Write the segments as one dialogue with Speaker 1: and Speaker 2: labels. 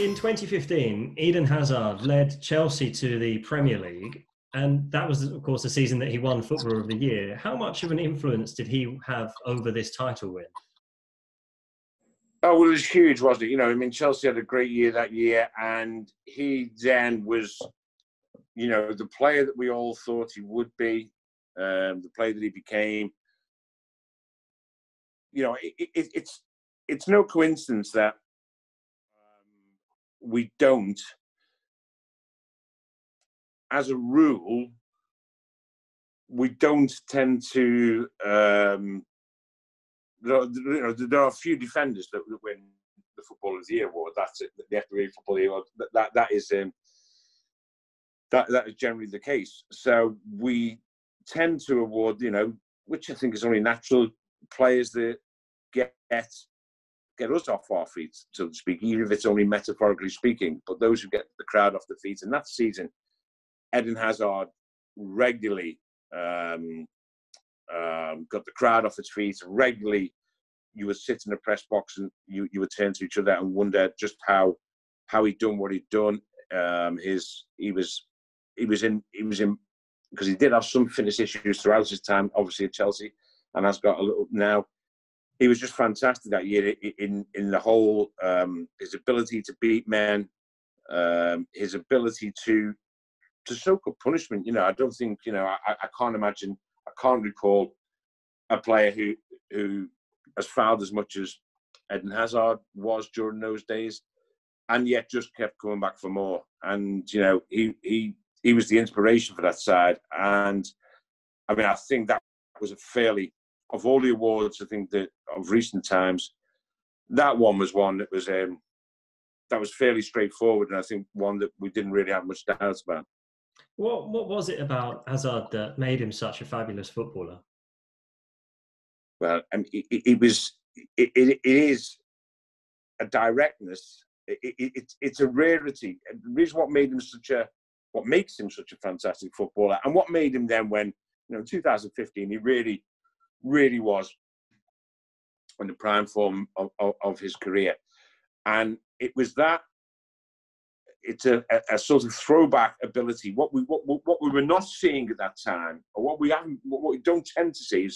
Speaker 1: in 2015, Eden Hazard led Chelsea to the Premier League, and that was, of course, the season that he won Footballer of the Year. How much of an influence did he have over this title win?
Speaker 2: Oh, well, it was huge, wasn't it? You know, I mean, Chelsea had a great year that year, and he then was, you know, the player that we all thought he would be, the player that he became. You know, it's no coincidence that we don't, as a rule, we don't tend to. There are a few defenders that win the Footballer of the Year award. That's it. The FA Footballer of the Year award. That is generally the case. So we tend to award, you know, which I think is only natural, players that get us off our feet, so to speak, even if it's only metaphorically speaking. But those who get the crowd off the feet. And that season, Eden Hazard regularly got the crowd off its feet. Regularly, you would sit in the press box and you would turn to each other and wonder just how he'd done what he'd done. He was in because he did have some fitness issues throughout his time, obviously at Chelsea, and has got a little now. He was just fantastic that year in the whole, his ability to beat men, his ability to soak up punishment. You know, I don't think, you know, I can't imagine, I can't recall a player who has fouled as much as Eden Hazard was during those days, and yet just kept coming back for more. And, you know, he was the inspiration for that side. And I mean, I think that was a fairly, of all the awards, I think that of recent times, that one was one that was fairly straightforward, and I think one that we didn't really have much doubt about.
Speaker 1: What was it about Hazard that made him such a fabulous footballer?
Speaker 2: Well, I mean, it is a directness. It's a rarity. The reason what makes him such a fantastic footballer, and what made him then, when, you know, in 2015, he really, really was in the prime form of his career. And it was that, it's a sort of throwback ability. What we were not seeing at that time, or what we don't tend to see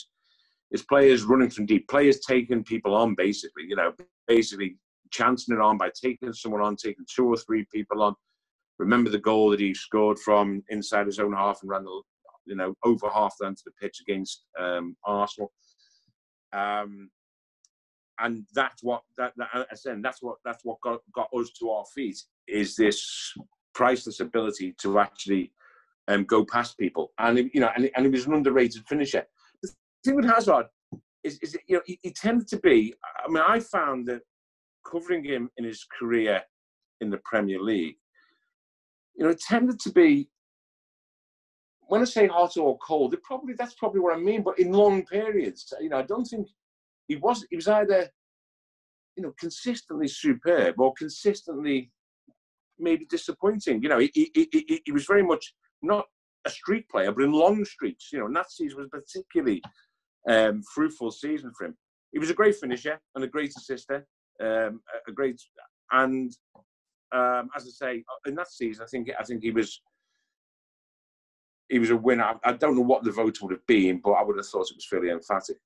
Speaker 2: is players running from deep, players taking people on, basically, you know, basically chancing it on by taking someone on, taking 2 or 3 people on. Remember the goal that he scored from inside his own half and ran the, you know, over half down to the pitch against Arsenal. And that's what that's what got us to our feet, is this priceless ability to actually go past people. And, you know, and he was an underrated finisher. The thing with Hazard is you know, he tended to be, I mean, I found that covering him in his career in the Premier League, you know, it tended to be, when I say hot or cold, that's probably what I mean, but in long periods. You know, I don't think he was either, you know, consistently superb or consistently maybe disappointing. You know, he was very much not a streak player, but in long streaks. You know, and that season was a particularly fruitful season for him. He was a great finisher and a great assister, and as I say, in that season, I think he was a winner. I don't know what the vote would have been, but I would have thought it was fairly emphatic.